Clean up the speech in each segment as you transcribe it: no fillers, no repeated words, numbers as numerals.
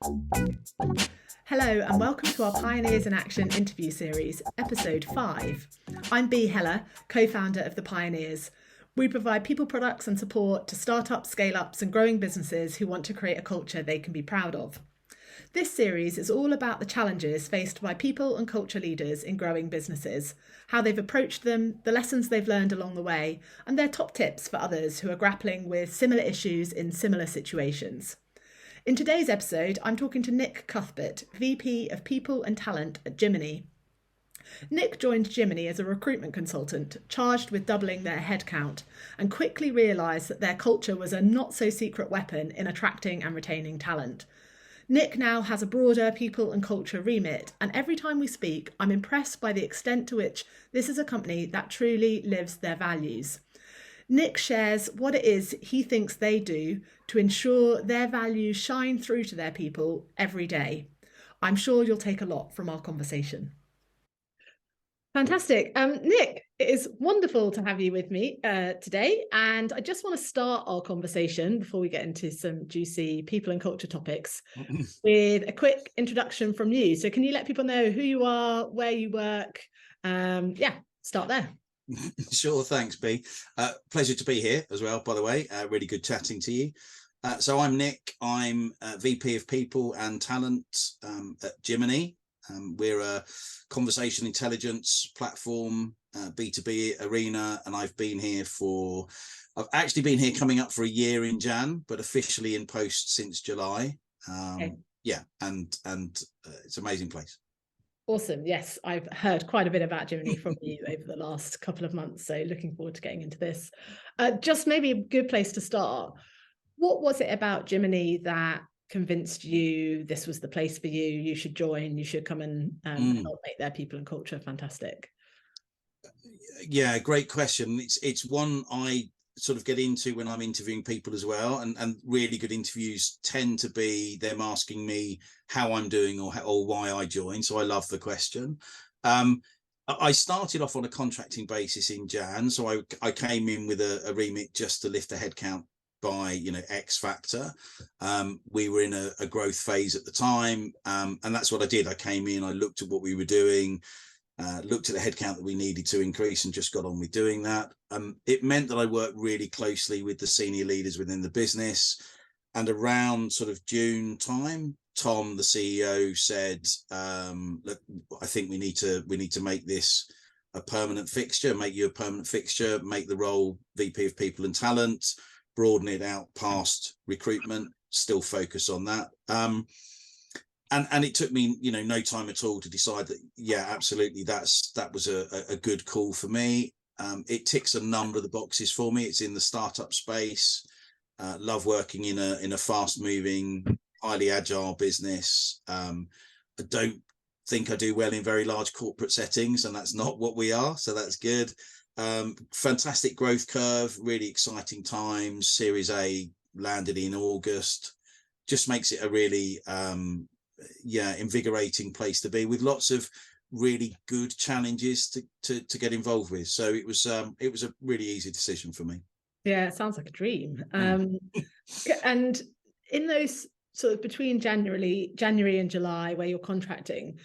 Hello and welcome to our Pioneers in Action interview series, episode 5. I'm Bea Heller, co-founder of the Pioneers. We provide people products and support to startups, scale-ups and growing businesses who want to create a culture they can be proud of. This series is all about the challenges faced by people and culture leaders in growing businesses, how they've approached them, the lessons they've learned along the way, and their top tips for others who are grappling with similar issues in similar situations. In today's episode, I'm talking to Nic Cuthbert, VP of People and Talent at Jiminny. Nic joined Jiminny as a recruitment consultant, charged with doubling their headcount, and quickly realised that their culture was a not-so-secret weapon in attracting and retaining talent. Nic now has a broader people and culture remit, and every time we speak, I'm impressed by the extent to which this is a company that truly lives their values. Nic shares what it is he thinks they do to ensure their values shine through to their people every day. I'm sure you'll take a lot from our conversation. Fantastic. Nic, it is wonderful to have you with me today. And I just want to start our conversation before we get into some juicy people and culture topics with a quick introduction from you. So can you let people know who you are, where you work? Start there. Sure, thanks, Bea. Pleasure to be here as well, by the way. Really good chatting to you. So I'm Nic. I'm VP of People and Talent at Jiminny. We're a conversation intelligence platform, B2B arena, and I've actually been here coming up for a year in Jan, but officially in post since July. Okay. Yeah, and it's an amazing place. Awesome. Yes, I've heard quite a bit about Jiminny from you over the last couple of months, so looking forward to getting into this. Just maybe a good place to start. What was it about Jiminny that convinced you this was the place for you? You should join. You should come and help make their people and culture fantastic. Yeah, great question. It's one I sort of get into when I'm interviewing people as well, and really good interviews tend to be them asking me how I'm doing or why I joined. So I love the question. I started off on a contracting basis in Jan, so I came in with a remit just to lift a headcount by X factor. We were in a growth phase at the time, and that's what I did. I came in, I looked at what we were doing, looked at the headcount that we needed to increase and just got on with doing that. It meant that I worked really closely with the senior leaders within the business. And around sort of June time, Tom, the CEO, said, look, I think we need to make this a permanent fixture, make you a permanent fixture, make the role VP of People and Talent, broaden it out past recruitment, still focus on that. And it took me, no time at all to decide that, yeah, absolutely, that was a good call for me. It ticks a number of the boxes for me. It's in the startup space. Love working in a fast-moving, highly agile business. I don't think I do well in very large corporate settings, and that's not what we are. So that's good. Fantastic growth curve, really exciting times. Series A landed in August. Just makes it a really invigorating place to be, with lots of really good challenges to get involved with. So it was a really easy decision for me. Yeah, it sounds like a dream. And in those sort of between January and July where you're contracting,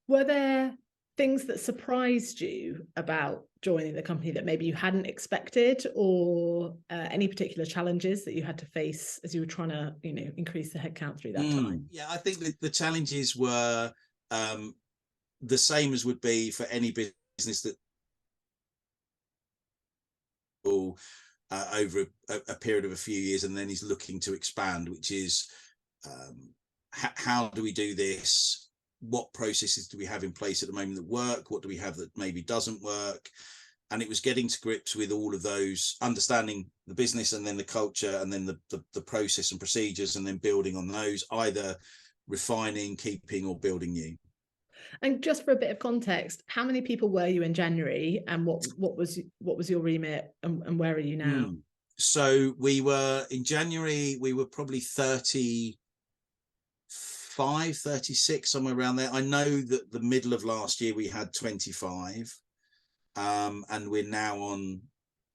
were there things that surprised you about joining the company that maybe you hadn't expected, or any particular challenges that you had to face as you were trying to increase the headcount through that time? Yeah, I think the challenges were the same as would be for any business that over a period of a few years and then is looking to expand, which is how do we do this? What processes do we have in place at the moment that work? What do we have that maybe doesn't work? And it was getting to grips with all of those, understanding the business and then the culture and then the process and procedures, and then building on those, either refining, keeping, or building new. And just for a bit of context, how many people were you in January, and what was your remit, and where are you now? So we were in January, we were probably 35, 36, somewhere around there. I know that the middle of last year we had 25, and we're now on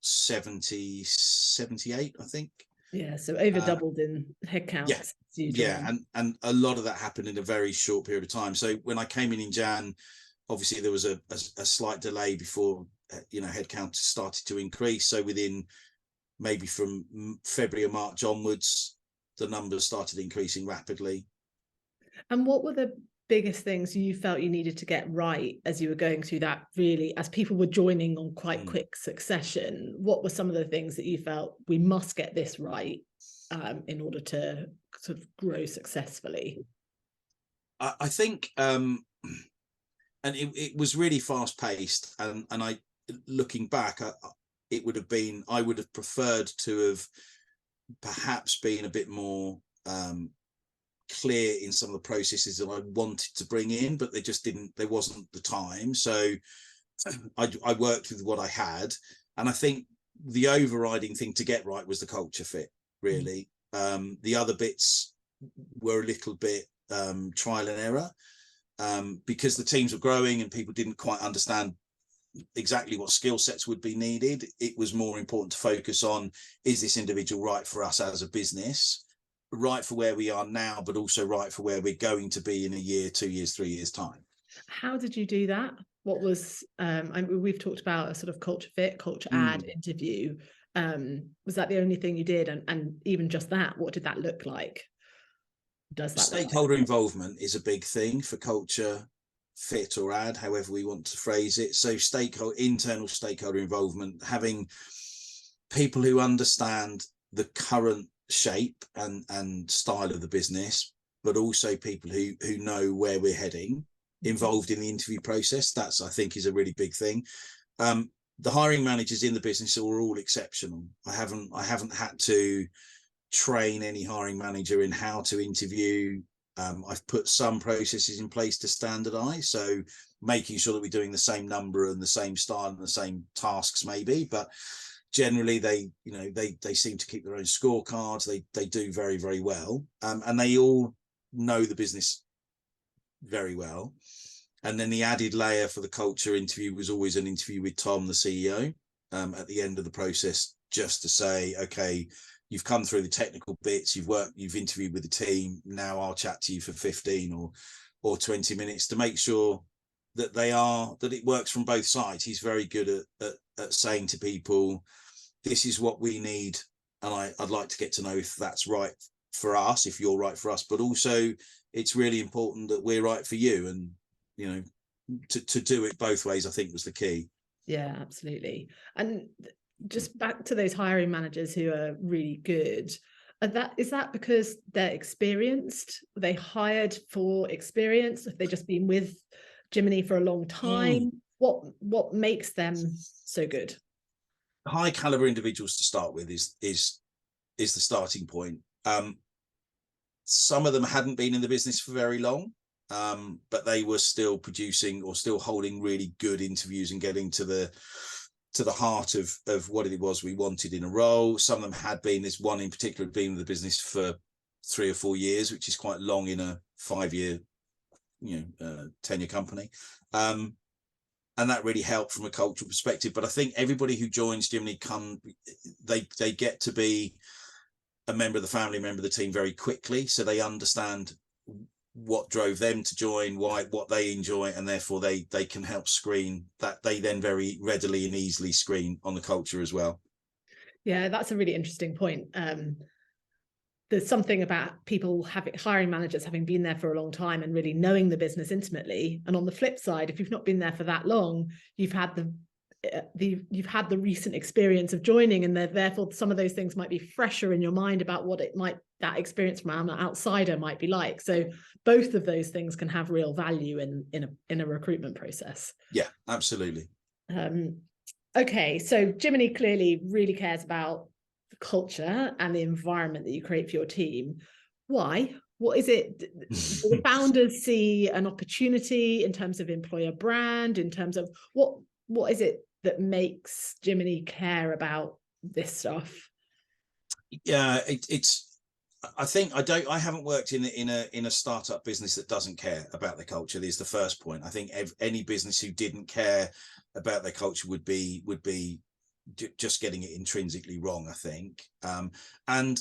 70, 78, I think. Yeah, so over doubled in headcount Yeah, since you yeah, joined. and a lot of that happened in a very short period of time. So when I came in Jan, obviously there was a slight delay before headcount started to increase. So within maybe from February or March onwards, the numbers started increasing rapidly. And what were the biggest things you felt you needed to get right as you were going through that, really, as people were joining on quite quick succession? What were some of the things that you felt we must get this right in order to sort of grow successfully? I think, and it was really fast paced, and I, looking back, it would have been, I would have preferred to have perhaps been a bit more clear in some of the processes that I wanted to bring in, but there wasn't the time. So I worked with what I had, and I think the overriding thing to get right was the culture fit, really. The other bits were a little bit trial and error, because the teams were growing and people didn't quite understand exactly what skill sets would be needed. It was more important to focus on, is this individual right for us as a business, right for where we are now, but also right for where we're going to be in a year, 2 years, 3 years time. How did you do that? What was we've talked about a sort of culture fit, culture ad interview. Was that the only thing you did? And even just that, what did that look like? Stakeholder involvement is a big thing for culture fit or ad, however we want to phrase it. So internal stakeholder involvement, having people who understand the current shape and style of the business, but also people who know where we're heading, involved in the interview process. That's, I think, is a really big thing. The hiring managers in the business are all exceptional. I haven't had to train any hiring manager in how to interview. I've put some processes in place to standardize, so making sure that we're doing the same number and the same style and the same tasks, maybe, but generally they seem to keep their own scorecards. They do very, very well, and they all know the business very well. And then the added layer for the culture interview was always an interview with Tom, the CEO, at the end of the process, just to say, okay, you've come through the technical bits, you've interviewed with the team, now I'll chat to you for 15 or 20 minutes to make sure that it works from both sides. He's very good at saying to people, this is what we need, and I'd like to get to know if that's right for us, if you're right for us, but also it's really important that we're right for you. And to do it both ways, I think, was the key. Yeah, absolutely. And just back to those hiring managers who are really good, is that because they're experienced? Are they hired for experience? Have they just been with Jiminny for a long time? What makes them so good? High caliber individuals to start with is the starting point. Some of them hadn't been in the business for very long, but they were still producing or still holding really good interviews and getting to the heart of what it was we wanted in a role. Some of them had been, this one in particular had been in the business for 3 or 4 years, which is quite long in a 5-year tenure company. And that really helped from a cultural perspective. But I think everybody who joins Jiminny they get to be a member of the family, member of the team very quickly. So they understand what drove them to join, what they enjoy, and therefore they can help screen that. They then very readily and easily screen on the culture as well. Yeah, that's a really interesting point. There's something about people hiring managers having been there for a long time and really knowing the business intimately. And on the flip side, if you've not been there for that long, you've had the recent experience of joining, and therefore some of those things might be fresher in your mind about what that experience from an outsider might be like. So both of those things can have real value in a recruitment process. Yeah, absolutely. Okay, so Jiminny clearly really cares about the culture and the environment that you create for your team. Why? What is it? Do the founders see an opportunity in terms of employer brand, in terms of what is it that makes Jiminny care about this stuff? Yeah, I haven't worked in a startup business that doesn't care about their culture. There's the first point. I think any business who didn't care about their culture would be just getting it intrinsically wrong, I think. And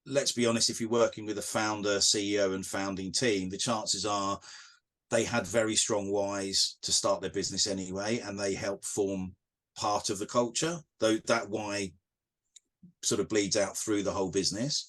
let's be honest, if you're working with a founder, CEO and founding team, the chances are they had very strong whys to start their business anyway, and they help form part of the culture, though that why sort of bleeds out through the whole business.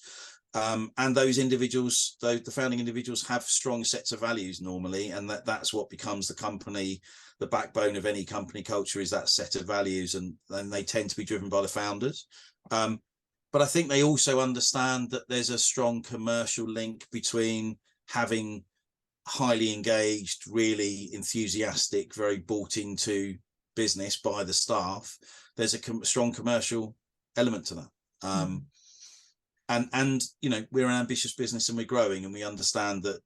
And those individuals, the founding individuals, have strong sets of values normally, and that's what becomes the company. The backbone of any company culture is that set of values, and they tend to be driven by the founders. But I think they also understand that there's a strong commercial link between having highly engaged, really enthusiastic, very bought into business by the staff. There's a strong commercial element to that. And you know, we're an ambitious business and we're growing, and we understand that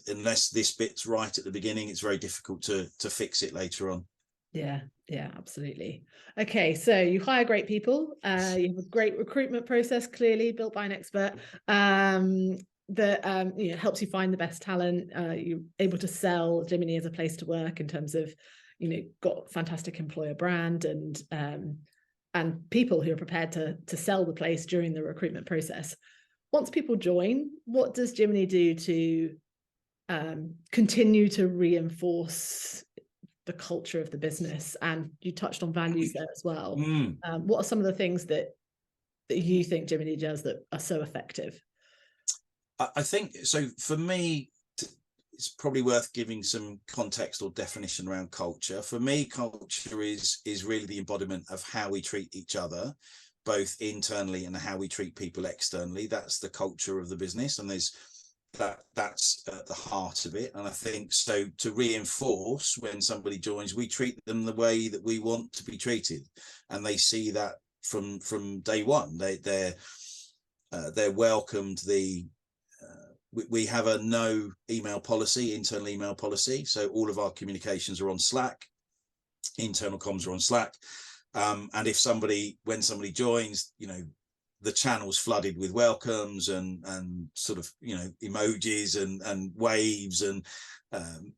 unless this bit's right at the beginning, it's very difficult to fix it later on. Yeah, absolutely. Okay, so you hire great people. You have a great recruitment process, clearly built by an expert, that you know, helps you find the best talent. You're able to sell Jiminny as a place to work in terms of, you know, got fantastic employer brand and people who are prepared to sell the place during the recruitment process. Once people join, what does Jiminny do to continue to reinforce the culture of the business? And you touched on values there as well. What are some of the things that you think Jiminny does that are so effective? I think so. For me, it's probably worth giving some context or definition around culture. For me, culture is really the embodiment of how we treat each other, both internally and how we treat people externally. That's the culture of the business, and that's at the heart of it. And I think so, to reinforce, when somebody joins, we treat them the way that we want to be treated, and they see that from day one. They're welcomed. We have a no email policy, internal email policy. So all of our communications are on Slack, internal comms are on Slack. And when somebody joins, you know, the channel's flooded with welcomes and sort of, you know, emojis and waves, and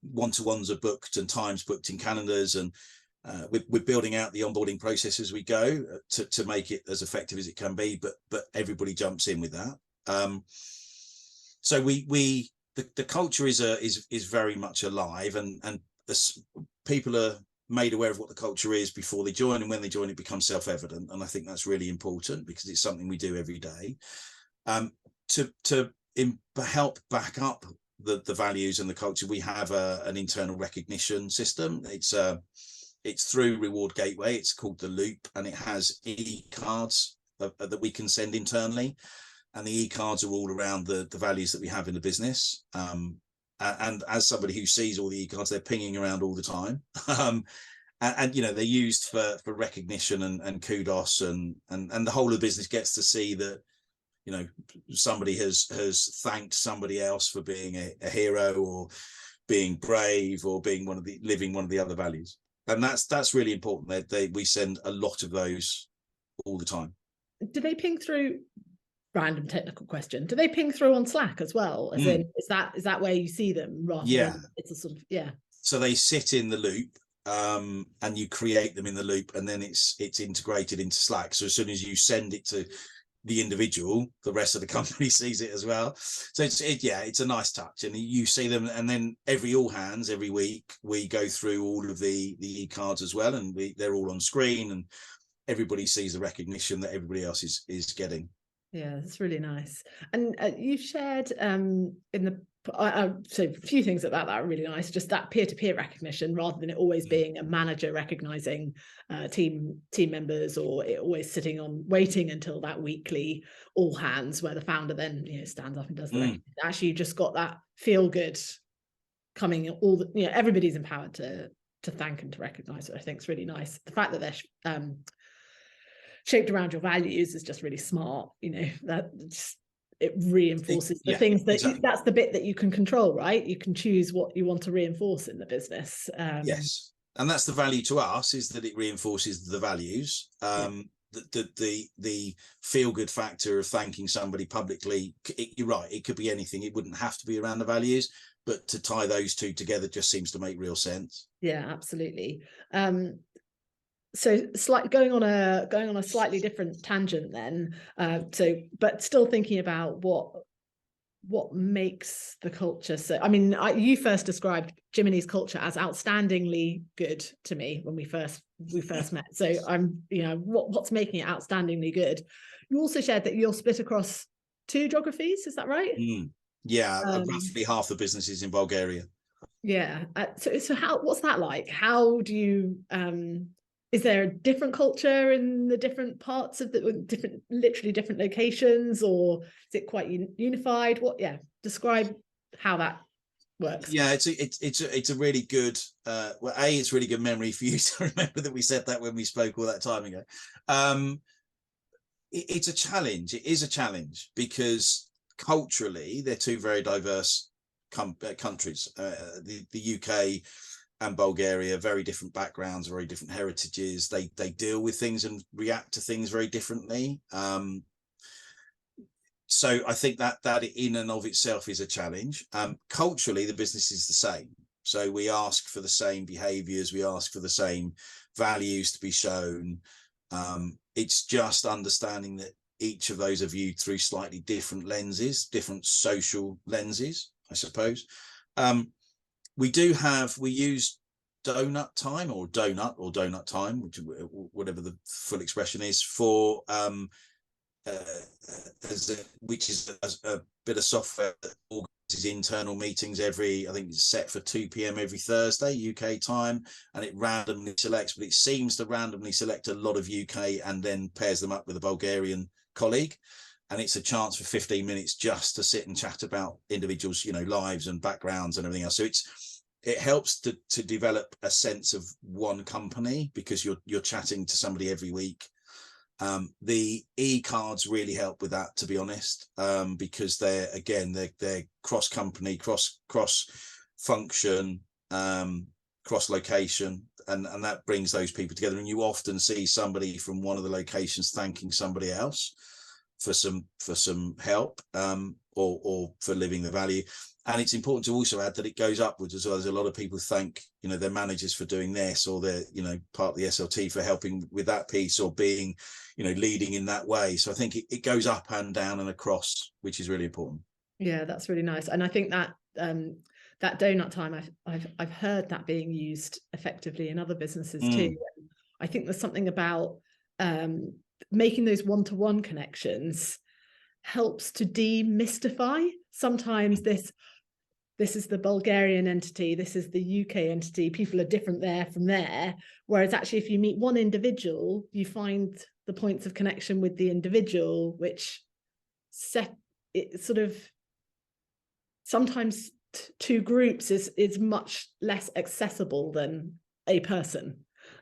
one-to-ones are booked and times booked in calendars. And we're building out the onboarding process as we go to make it as effective as it can be, but everybody jumps in with that. So the culture is very much alive, and people are made aware of what the culture is before they join, and when they join, it becomes self-evident. And I think that's really important because it's something we do every day. To help back up the values and the culture, we have an internal recognition system. It's through Reward Gateway. It's called the Loop, and it has e-cards that we can send internally. And the e-cards are all around the values that we have in the business. And as somebody who sees all the e-cards, they're pinging around all the time. And you know, they're used for recognition and kudos, and the whole of the business gets to see that, you know, somebody has thanked somebody else for being a hero, or being brave, or being living one of the other values. And that's really important. We send a lot of those all the time. Do they ping through? Random technical question. Do they ping through on Slack as well? As in, is that where you see them rather than it's a sort of So they sit in the Loop, and you create them in the Loop, and then it's integrated into Slack. So as soon as you send it to the individual, the rest of the company sees it as well. So it's a nice touch, and you see them. And then every week we go through all of the e-cards as well, and they're all on screen, and everybody sees the recognition that everybody else is getting. Yeah, that's really nice. And you've shared so a few things about that are really nice. Just that peer-to-peer recognition, rather than it always being a manager recognizing team members, or it always sitting on waiting until that weekly all hands where the founder then, you know, stands up and does the recognition. Actually, you just got that feel good coming. Everybody's empowered to thank and to recognize it. I think it's really nice. The fact that they're shaped around your values is just really smart. You know, that just, it reinforces the things that exactly. That's the bit that you can control, right? You can choose what you want to reinforce in the business. Yes, and that's the value to us, is that it reinforces the values. The feel good factor of thanking somebody publicly, you're right, it could be anything. It wouldn't have to be around the values, but to tie those two together just seems to make real sense. Yeah, absolutely. So going on a slightly different tangent then. But still thinking about what makes the culture. So, I mean, you first described Jiminny's culture as outstandingly good to me when we first met. So what's making it outstandingly good? You also shared that you're split across 2 geographies. Is that right? Yeah, roughly half the business is in Bulgaria. Yeah. So what's that like? How do you is there a different culture in the different parts of literally different locations, or is it quite unified? Describe how that works. Yeah, it's a really good it's really good memory for you to remember that we said that when we spoke all that time ago. It's a challenge. It is a challenge because culturally they're 2 very diverse countries. The UK and Bulgaria, very different backgrounds, very different heritages. They deal with things and react to things very differently. So I think that in and of itself is a challenge. Culturally, the business is the same. So we ask for the same behaviors, we ask for the same values to be shown. It's just understanding that each of those are viewed through slightly different lenses, different social lenses, I suppose. We use donut time or donut time, whatever the full expression is, for which is a bit of software that organizes internal meetings I think it's set for 2 p.m. every Thursday UK time, and it randomly selects, but it seems to randomly select a lot of UK and then pairs them up with a Bulgarian colleague, and it's a chance for 15 minutes just to sit and chat about individuals, lives and backgrounds and everything else. So it helps to develop a sense of one company because you're chatting to somebody every week. The e-cards really help with that, to be honest, because they're cross-company, cross-function, cross-location, and that brings those people together. And you often see somebody from one of the locations thanking somebody else for some help, or for living the value. And it's important to also add that it goes upwards as well. There's a lot of people thank their managers for doing this, or their part of the SLT for helping with that piece, or being leading in that way. So I think it goes up and down and across, which is really important. Yeah, that's really nice. And I think that that donut time, I've heard that being used effectively in other businesses too. I think there's something about making those one-to-one connections helps to demystify sometimes this is the Bulgarian entity, this is the UK entity, people are different there from there. Whereas actually, if you meet one individual, you find the points of connection with the individual, which sometimes 2 groups is much less accessible than a person.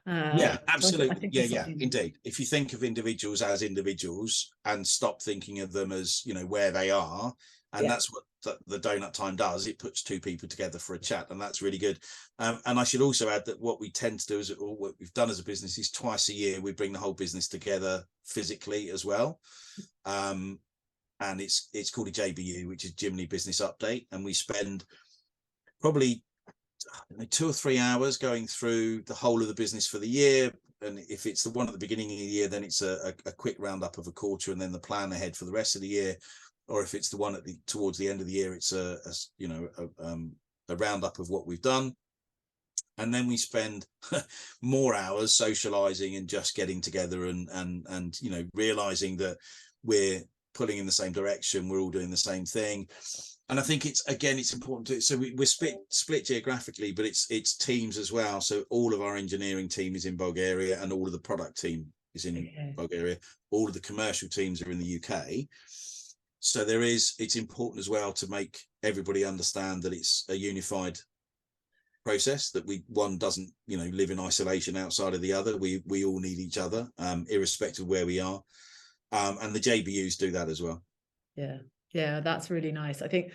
Yeah, absolutely. Yeah, indeed. If you think of individuals as individuals and stop thinking of them as where they are, and that's what the donut time does. It puts 2 people together for a chat, and that's really good. And I should also add that what we tend to do or what we've done as a business is twice a year we bring the whole business together physically as well. And it's called a JBU, which is Jiminny Business Update, and we spend probably 2 or 3 hours going through the whole of the business for the year. And if it's the one at the beginning of the year, then it's a quick roundup of a quarter and then the plan ahead for the rest of the year. Or if it's the one towards the end of the year, it's a roundup of what we've done. And then we spend more hours socializing and just getting together and realizing that we're pulling in the same direction, we're all doing the same thing. And I think it's important to, so we're split geographically, but it's teams as well. So all of our engineering team is in Bulgaria, and all of the product team is in Bulgaria. All of the commercial teams are in the UK. So it's important as well to make everybody understand that it's a unified process, that one doesn't live in isolation outside of the other. We all need each other, irrespective of where we are, and the JBUs do that as well. Yeah, that's really nice. I think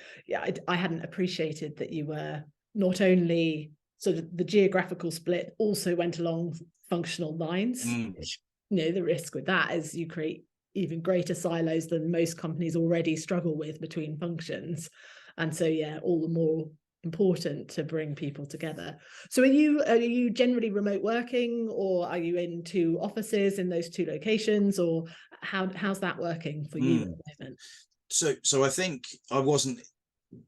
I hadn't appreciated that you were not only sort of the geographical split, also went along functional lines. Which, the risk with that is you create even greater silos than most companies already struggle with between functions. And so all the more important to bring people together. So are you generally remote working, or are you in two offices in those two locations, or how's that working for you at the moment? So I think I wasn't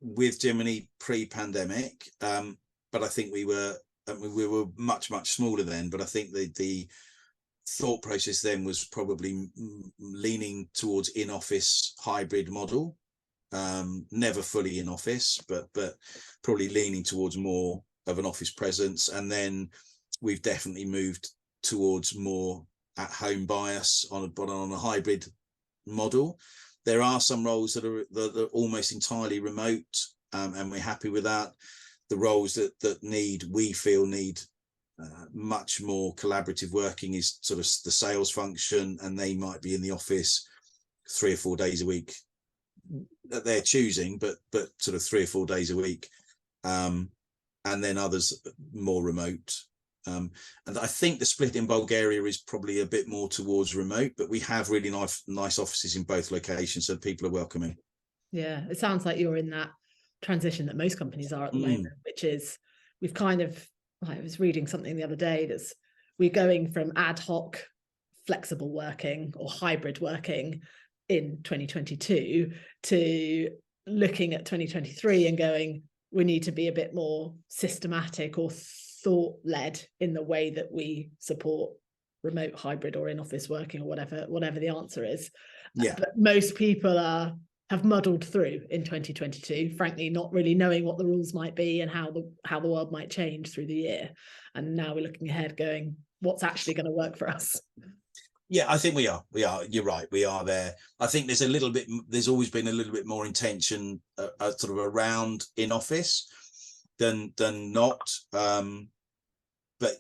with Jiminny pre-pandemic, but I think we were much smaller then. But I think the thought process then was probably leaning towards in-office hybrid model. Never fully in office, but probably leaning towards more of an office presence. And then we've definitely moved towards more at home bias on a hybrid model. There are some roles that are almost entirely remote, and we're happy with that. The roles that we feel need much more collaborative working is sort of the sales function, and they might be in the office 3 or 4 days a week that they're choosing, but sort of 3 or 4 days a week, and then others more remote. And I think the split in Bulgaria is probably a bit more towards remote, but we have really nice offices in both locations, so people are welcoming. Yeah, it sounds like you're in that transition that most companies are at the moment, which is we've kind of, I was reading something the other day that's we're going from ad hoc flexible working or hybrid working in 2022 to looking at 2023 and going, we need to be a bit more systematic or thought-led in the way that we support remote, hybrid, or in-office working, or whatever the answer is. Yeah. But most people have muddled through in 2022, frankly, not really knowing what the rules might be and how the world might change through the year. And now we're looking ahead going, what's actually going to work for us? Yeah, I think we are. You're right. We are there. I think there's always been a little bit more intention sort of around in office than not. But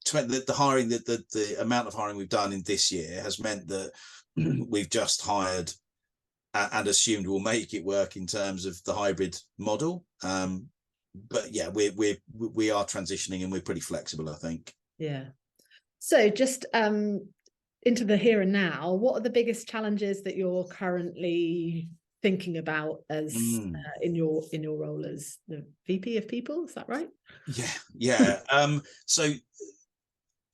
the hiring, the amount of hiring we've done in this year has meant that we've just hired and assumed we'll make it work in terms of the hybrid model. But yeah, we are transitioning, and we're pretty flexible, I think. Yeah. So just into the here and now, what are the biggest challenges that you're currently thinking about as in your role as the VP of People? Is that right? Yeah. So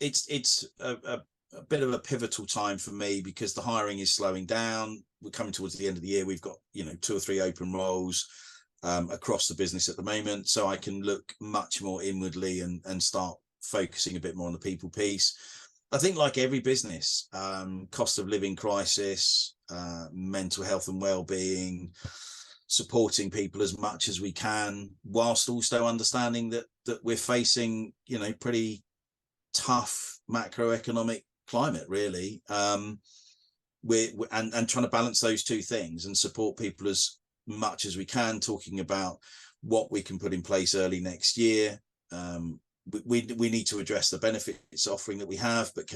it's a bit of a pivotal time for me because the hiring is slowing down. We're coming towards the end of the year. We've got 2 or 3 open roles across the business at the moment, so I can look much more inwardly and start focusing a bit more on the people piece. I think, like every business, cost of living crisis, mental health and well-being, supporting people as much as we can, whilst also understanding that we're facing pretty tough macroeconomic climate, really. We're trying to balance those two things and support people as much as we can, talking about what we can put in place early next year. We need to address the benefits offering that we have, but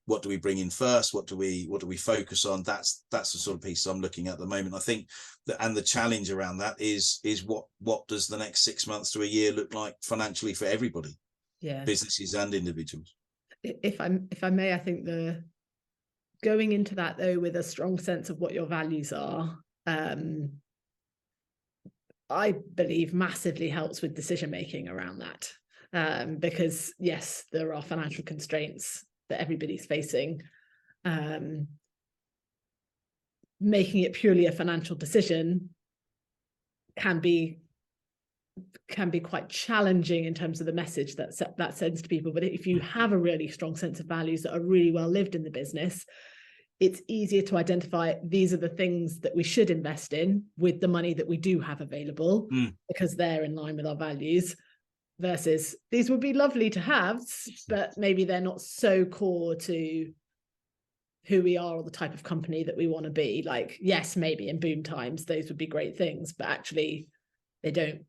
what do we bring in first? What do we focus on? That's the sort of piece I'm looking at the moment. I think that, and the challenge around that is what does the next 6 months to a year look like financially for everybody? Yeah, businesses and individuals. If I may, I think going into that though with a strong sense of what your values are, I believe massively helps with decision making around that. Because yes, there are financial constraints that everybody's facing. Making it purely a financial decision can be quite challenging in terms of the message that sends to people. But if you have a really strong sense of values that are really well lived in the business, it's easier to identify these are the things that we should invest in with the money that we do have available, because they're in line with our values. Versus these would be lovely to have, but maybe they're not so core to who we are or the type of company that we want to be. Like, yes, maybe in boom times, those would be great things, but actually they don't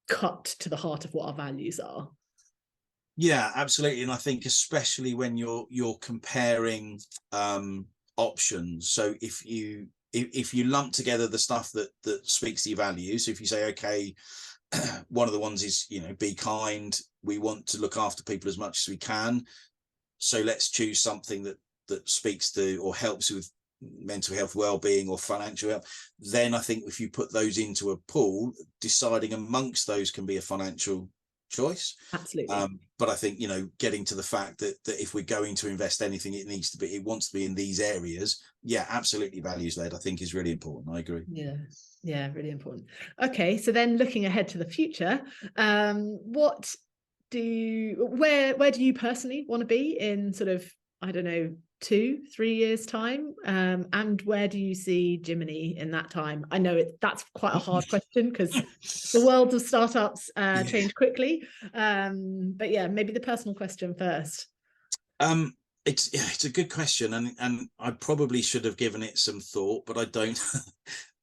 cut to the heart of what our values are. Yeah, absolutely. And I think especially when you're comparing options. So if you lump together the stuff that speaks to your values, if you say, okay, one of the ones is, be kind. We want to look after people as much as we can. So let's choose something that speaks to or helps with mental health, well-being, or financial health, then I think if you put those into a pool, deciding amongst those can be a financial choice. Absolutely. But I think, getting to the fact that if we're going to invest anything, it wants to be in these areas. Yeah, absolutely. Values led, I think, is really important. I agree. Yeah, really important. Okay, so then looking ahead to the future, where do you personally want to be in sort of, I don't know, 2-3 years time, and where do you see Jiminny in that time? I know that's quite a hard question because the world of startups change quickly, but yeah, maybe the personal question first. It's a good question, and I probably should have given it some thought, but I don't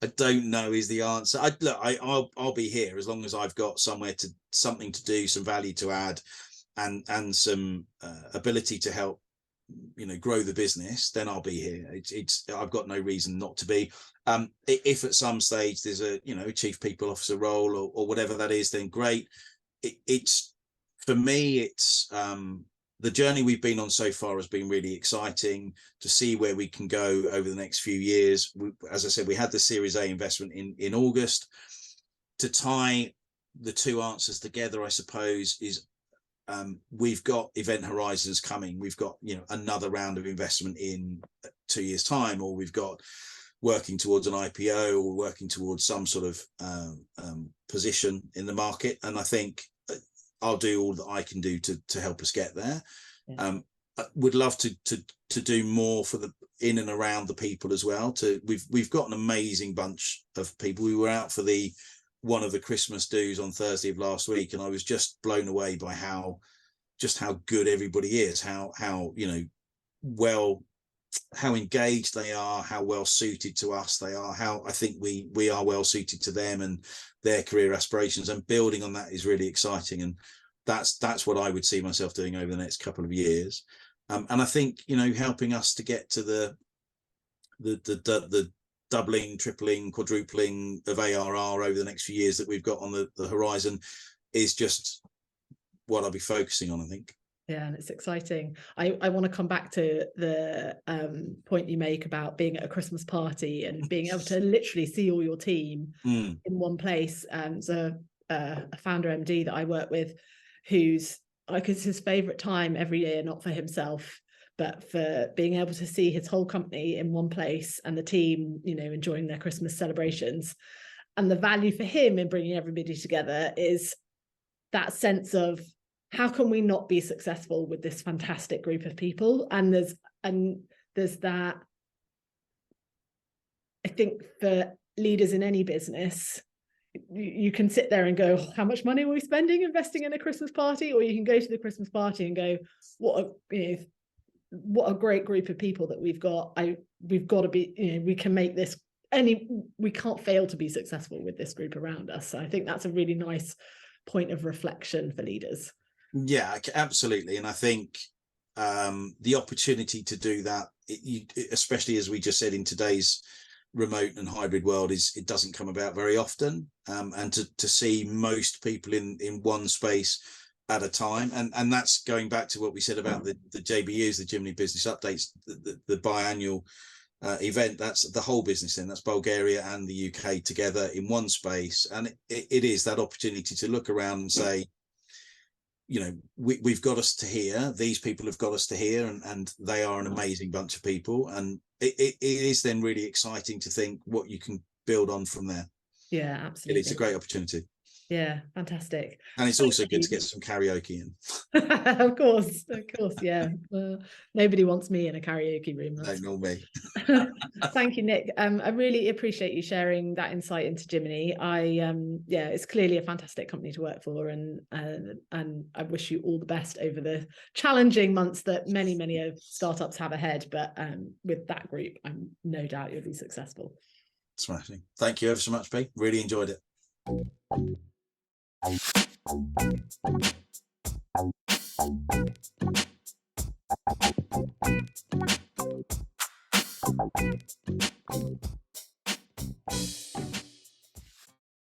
I don't know is the answer. I'll be here as long as I've got something to do, some value to add, and some ability to help grow the business. Then I'll be here. I've got no reason not to be. If at some stage there's a chief people officer role or whatever that is, then great. It's for me, it's the journey we've been on so far has been really exciting to see where we can go over the next few years. As I said, we had the Series A investment in August. To tie the two answers together, I suppose, is we've got Event Horizons coming. We've got another round of investment in 2 years' time, or we've got working towards an IPO, or working towards some sort of position in the market. And I think I'll do all that I can do to help us get there. I would love to do more for the in and around the people as well. We've got an amazing bunch of people. We were out for one of the Christmas do's on Thursday of last week, and I was just blown away by how good everybody is, how engaged they are, how well suited to us they are, how I think we are well suited to them and their career aspirations, and building on that is really exciting. And that's what I would see myself doing over the next couple of years. And I think helping us to get to the doubling, tripling, quadrupling of ARR over the next few years that we've got on the horizon is just what I'll be focusing on, I think. Yeah, and it's exciting. I want to come back to the point you make about being at a Christmas party and being able to literally see all your team in one place. So a founder MD that I work with, who's it's his favorite time every year, not for himself, but for being able to see his whole company in one place and the team, enjoying their Christmas celebrations. And the value for him in bringing everybody together is that sense of, how can we not be successful with this fantastic group of people? And there's that, I think, for leaders in any business, you can sit there and go, how much money are we spending investing in a Christmas party? Or you can go to the Christmas party and go, what a great group of people that we've got. We've got to be, we can make this we can't fail to be successful with this group around us. So I think that's a really nice point of reflection for leaders. Yeah, absolutely. And I think the opportunity to do that, especially as we just said in today's remote and hybrid world, it doesn't come about very often. And to see most people in one space at a time, and that's going back to what we said about the JBUs, the Jiminny Business Updates, the biannual event. That's the whole business then. That's Bulgaria and the UK together in one space, and it is that opportunity to look around and say, we've got us to here. These people have got us to here, and they are an amazing bunch of people. And it is then really exciting to think what you can build on from there. Yeah, absolutely. It's a great opportunity. Yeah, fantastic. And it's also good to get some karaoke in. Of course, yeah. Nobody wants me in a karaoke room. No, not me. Thank you, Nic. I really appreciate you sharing that insight into Jiminny. It's clearly a fantastic company to work for, and I wish you all the best over the challenging months that many of startups have ahead. But with that group, I'm no doubt you'll be successful. Smashing. Thank you ever so much, Pete. Really enjoyed it.